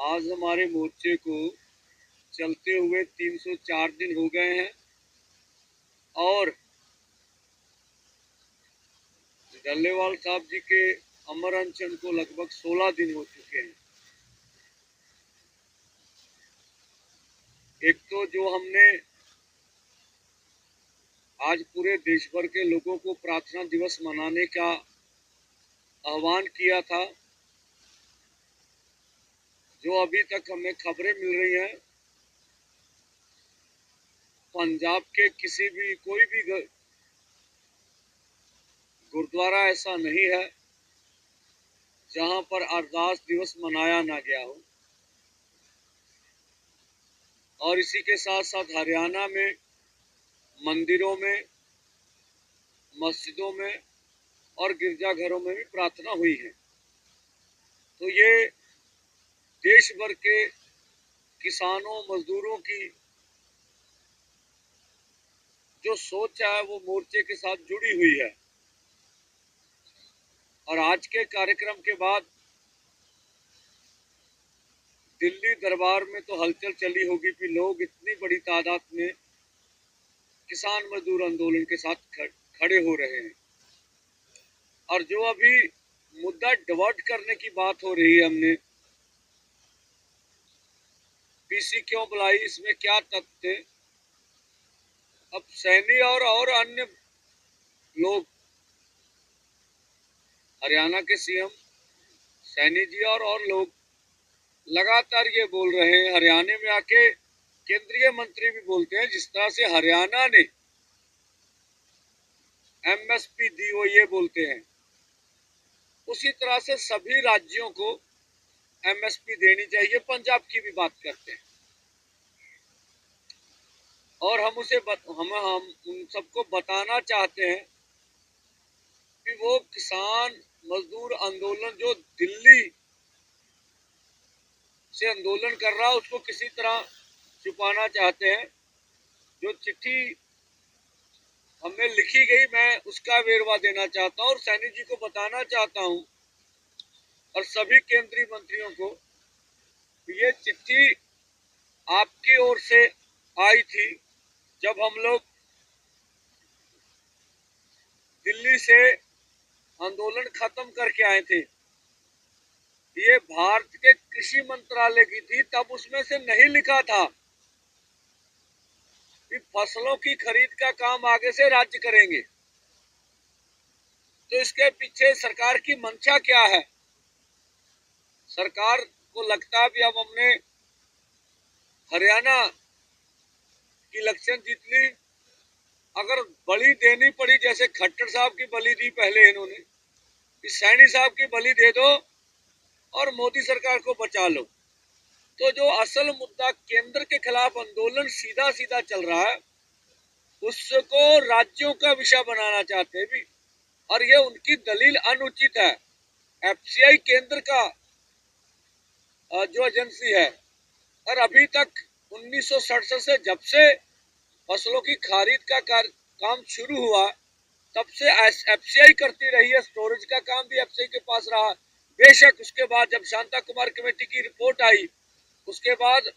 आज हमारे मोर्चे को चलते हुए 304 दिन हो गए हैं और डल्लेवाल साहब जी के अमर अनशन को लगभग 16 दिन हो चुके हैं। एक तो जो हमने आज पूरे देश भर के लोगों को प्रार्थना दिवस मनाने का आह्वान किया था, जो अभी तक हमें खबरें मिल रही हैं, पंजाब के किसी भी कोई भी गुरुद्वारा ऐसा नहीं है जहां पर अरदास दिवस मनाया ना गया हो। और इसी के साथ साथ हरियाणा में मंदिरों में, मस्जिदों में और गिरजाघरों में भी प्रार्थना हुई है। तो ये देश भर के किसानों मजदूरों की जो सोच है वो मोर्चे के साथ जुड़ी हुई है। और आज के कार्यक्रम के बाद दिल्ली दरबार में तो हलचल चली होगी कि लोग इतनी बड़ी तादाद में किसान मजदूर आंदोलन के साथ खड़े हो रहे हैं। और जो अभी मुद्दा डिवर्ट करने की बात हो रही है, हमने पीसी क्यों बुलाई, इसमें क्या तथ्य थे? अब सैनी और अन्य लोग, हरियाणा के सीएम सैनी जी और लोग लगातार ये बोल रहे हैं, हरियाणा में आके केंद्रीय मंत्री भी बोलते हैं, जिस तरह से हरियाणा ने एमएसपी दी वो ये बोलते हैं, उसी तरह से सभी राज्यों को एमएसपी देनी चाहिए। पंजाब की भी बात करते हैं और हम उन सबको बताना चाहते हैं कि वो किसान मजदूर आंदोलन जो दिल्ली से आंदोलन कर रहा है उसको किसी तरह छुपाना चाहते हैं। जो चिट्ठी हमें लिखी गई, मैं उसका वेरवा देना चाहता हूं और सैनी जी को बताना चाहता हूं और सभी केंद्रीय मंत्रियों को, ये चिट्ठी आपकी ओर से आई थी जब हम लोग दिल्ली से आंदोलन खत्म करके आए थे। ये भारत के कृषि मंत्रालय की थी, तब उसमें से नहीं लिखा था कि फसलों की खरीद का काम आगे से राज्य करेंगे। तो इसके पीछे सरकार की मंशा क्या है? सरकार को लगता है भी अब हमने हरियाणा की इलेक्शन जीत ली, अगर बलि देनी पड़ी, जैसे खट्टर साहब की बलि दी पहले इन्होंने, इस सैनी साहब की बलि दे दो और मोदी सरकार को बचा लो। तो जो असल मुद्दा केंद्र के खिलाफ आंदोलन सीधा सीधा चल रहा है, उसको राज्यों का विषय बनाना चाहते हैं भी, और ये उनकी दलील अनुचित है। एफसीआई केंद्र का जो एजेंसी है, और अभी तक 1967 से जब से फसलों की खरीद का काम शुरू हुआ, तब से एफसीआई करती रही है। स्टोरेज का काम भी एफसीआई के पास रहा। बेशक उसके बाद जब शांता कुमार कमेटी की रिपोर्ट आई, उसके बाद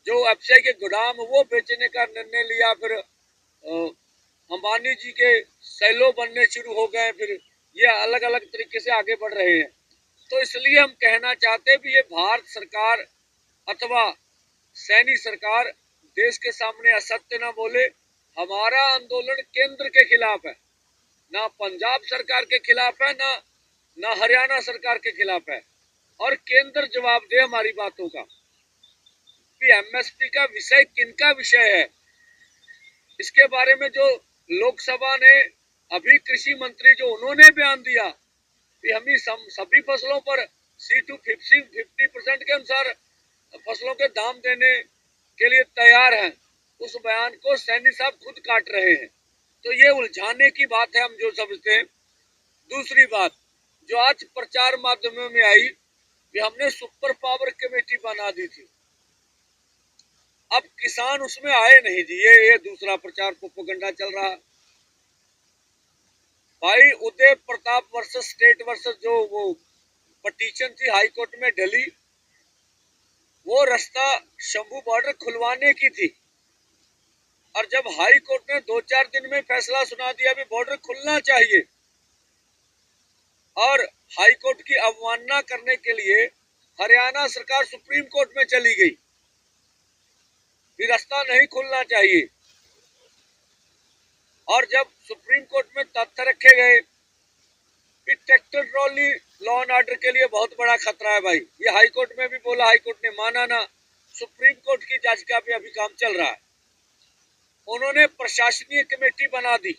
जो एफसीआई के गोदाम वो बेचने का निर्णय लिया, फिर अंबानी जी के सैलो बनने शुरू हो गए, फिर ये अलग अलग तरीके से आगे बढ़ रहे हैं। तो इसलिए हम कहना चाहते हैं कि ये भारत सरकार अथवा सैनी सरकार देश के सामने असत्य ना बोले। हमारा आंदोलन केंद्र के खिलाफ है, ना पंजाब सरकार के खिलाफ है, ना हरियाणा सरकार के खिलाफ है। और केंद्र जवाब दे हमारी बातों का कि एमएसपी का विषय किनका विषय है। इसके बारे में जो लोकसभा ने अभी कृषि मंत्री जो उन्होंने बयान दिया कि हम सभी फसलों पर C250% के अनुसार फसलों के दाम देने के लिए तैयार हैं, उस बयान को सैनी साहब खुद काट रहे हैं। तो ये उलझाने की बात है, हम जो समझते हैं। दूसरी बात जो आज प्रचार माध्यमों में आई कि हमने सुपर पावर कमेटी बना दी थी, अब किसान उसमें आए नहीं जी। ये दूसरा प्रचार प्रोपेगेंडा चल रहा है भाई। Uday Pratap versus state versus जो वो पटिशन थी हाई कोर्ट में ढली, वो रास्ता शंभू बॉर्डर खुलवाने की थी, और जब हाई कोर्ट ने 2-4 दिन में फैसला सुना दिया भी बॉर्डर खुलना चाहिए, और हाई कोर्ट की अवमानना करने के लिए हरियाणा सरकार सुप्रीम कोर्ट में चली गई कि रास्ता नहीं खुलना चाहिए। और जब सुप्रीम कोर्ट में तथ्य रखे गए कि tractor trolley law and order के लिए बहुत बड़ा खतरा है भाई, ये हाई कोर्ट में भी बोला, हाई कोर्ट ने माना ना, सुप्रीम कोर्ट की याचिका पे अभी काम चल रहा है। उन्होंने प्रशासनीय कमेटी बना दी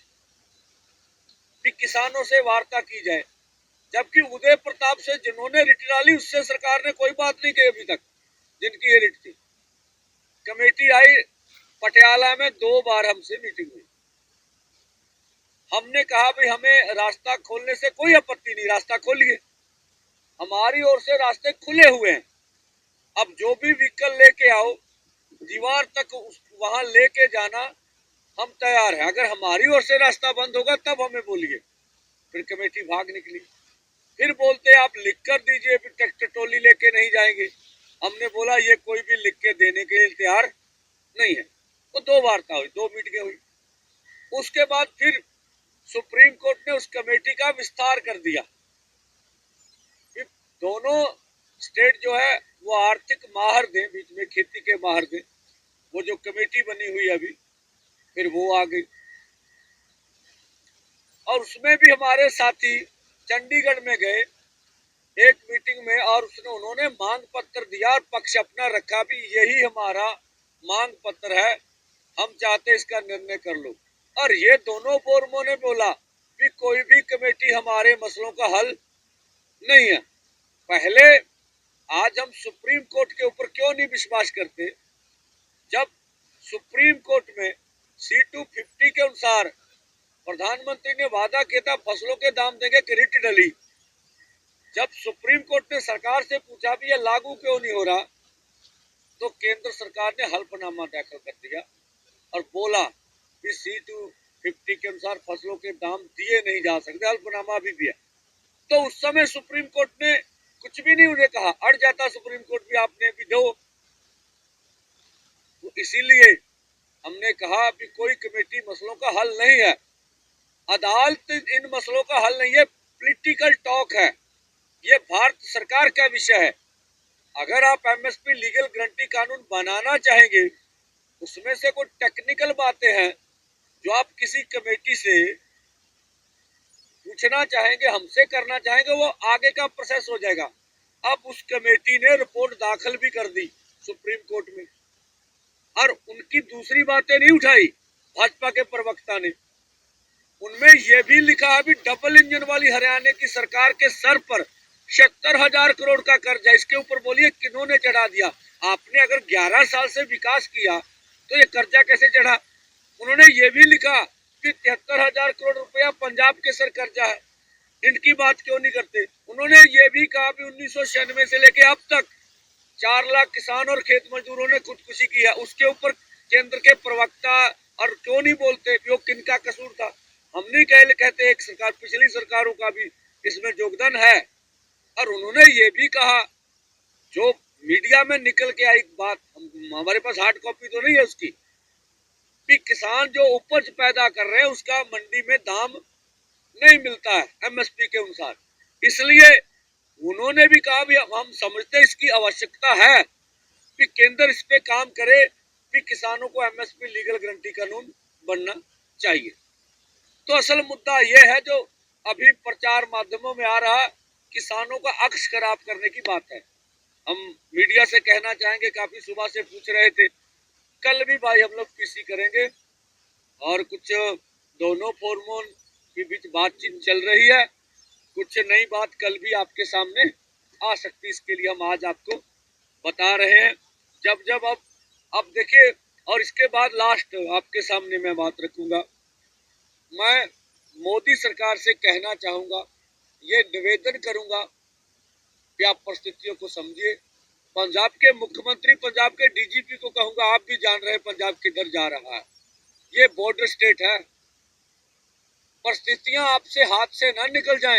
कि किसानों से वार्ता की जाए, जबकि उदय प्रताप से जिन्होंने रिट डाली उससे सरकार ने कोई बात नहीं की अभी तक, जिनकी ये रिट थी। कमेटी आई पटियाला में, 2 बार हमसे मीटिंग हुई। हमने कहा भाई हमें रास्ता खोलने से कोई आपत्ति नहीं, रास्ता खोलिए, हमारी ओर से रास्ते खुले हुए हैं। अब जो भी व्हीकल लेके आओ दीवार तक वहां लेके जाना हम तैयार हैं, अगर हमारी ओर से रास्ता बंद होगा तब हमें बोलिए। फिर कमेटी भाग निकली, फिर बोलते आप लिख कर दीजिए, फिर ट्रैक्टर ट्रॉली लेके नहीं जाएंगे। हमने बोला ये कोई भी लिख के देने के लिए तैयार नहीं है। वो 2 वार्ता हुई, 2 मीटिंगें हुई। उसके बाद फिर सुप्रीम कोर्ट ने उस कमेटी का विस्तार कर दिया। फिर दोनों स्टेट जो है वो आर्थिक माहर दें, बीच में खेती के माहर दें। वो जो कमेटी बनी हुई अभी, फिर वो आ गई, और उसमें भी हमारे साथी चंडीगढ़ में गए एक मीटिंग में, और उन्होंने मांग पत्र दिया और पक्ष अपना रखा भी यही हमारा मांग पत्र है, हम चाहते इसका निर्णय कर लो। और ये दोनों फोरमों ने बोला कि कोई भी कमेटी हमारे मसलों का हल नहीं है। पहले आज हम सुप्रीम कोर्ट के ऊपर क्यों नहीं विश्वास करते, जब सुप्रीम कोर्ट में C-250 के अनुसार प्रधानमंत्री ने वादा किया था फसलों के दाम देंगे कि रिट डली। जब सुप्रीम कोर्ट ने सरकार से पूछा भी यह लागू क्यों नहीं हो रहा, तो केंद्र सरकार ने हल्फनामा दाखिल कर दिया और बोला कि C-250 के अनुसार फसलों के दाम दिए नहीं जा सकते, हल्फनामा अभी भी है। तो उस समय सुप्रीम कोर्ट ने कुछ भी नहीं उन्हें कहा, अड़ जाता सुप्रीम कोर्ट भी, आपने भी दो। तो इसीलिए हमने कहा कि कोई कमेटी मसलों का हल नहीं है, अदालत इन मसलों का हल नहीं है, पॉलिटिकल टॉक है, ये भारत सरकार का विषय है। अगर आप MSP लीगल गारंटी कानून बनाना चाहेंगे, उसमें से कोई टेक्निकल बातें हैं जो आप किसी कमेटी से पूछना चाहेंगे, हमसे करना चाहेंगे, वो आगे का प्रोसेस हो जाएगा। अब उस कमेटी ने रिपोर्ट दाखिल भी कर दी सुप्रीम कोर्ट में, और उनकी दूसरी बातें नहीं उठाई भाजपा के प्रवक्ता ने। उनमें यह भी लिखा है भी डबल इंजन वाली हरियाणा की सरकार के सर पर 76,000 करोड़ का कर्ज है। इसके ऊपर बोलिए किन्होंने चढ़ा दिया? आपने अगर 11 साल से विकास किया तो ये कर्जा कैसे चढ़ा? उन्होंने ये भी लिखा कि 73,000 करोड़ रुपया पंजाब के सर कर्जा है, इनकी बात क्यों नहीं करते? उन्होंने ये भी कहा कि 1996 से लेके अब तक 4 लाख किसान और खेत मजदूरों ने खुदकुशी की है। उसके ऊपर केंद्र के प्रवक्ता और क्यों नहीं बोलते कि वो किनका कसूर था? हम नहीं कहते, एक सरकार, पिछली सरकारों का भी इसमें योगदान है। और उन्होंने ये भी कहा, जो मीडिया में निकल के आई बात, हमारे पास हार्ड कॉपी तो नहीं है उसकी, कि किसान जो उपज पैदा कर रहे हैं उसका मंडी में दाम नहीं मिलता है MSP के अनुसार। इसलिए उन्होंने भी कहा भी हम समझते इसकी आवश्यकता है कि केंद्र इस पे काम करे कि किसानों को MSP लीगल गारंटी कानून बनना चाहिए। तो असल मुद्दा यह है जो अभी प्रचार माध्यमों में आ रहा, किसानों का अक्ष खराब करने की बात है। हम मीडिया से कहना चाहेंगे, काफी सुबह से पूछ रहे थे, कल भी भाई हम लोग PC करेंगे और कुछ दोनों फोरमों के बीच बातचीत चल रही है, कुछ नई बात कल भी आपके सामने आ सकती, इसके लिए हम आज आपको बता रहे हैं। जब अब देखिए, और इसके बाद लास्ट आपके सामने मैं बात रखूंगा, मैं मोदी सरकार से कहना चाहूंगा, ये निवेदन करूंगा कि आप परिस्थितियों को समझिए। पंजाब के मुख्यमंत्री, पंजाब के DGP को कहूंगा, आप भी जान रहे हैं पंजाब किधर जा रहा है, ये बॉर्डर स्टेट है, परिस्थितियां आपसे हाथ से ना निकल जाएं।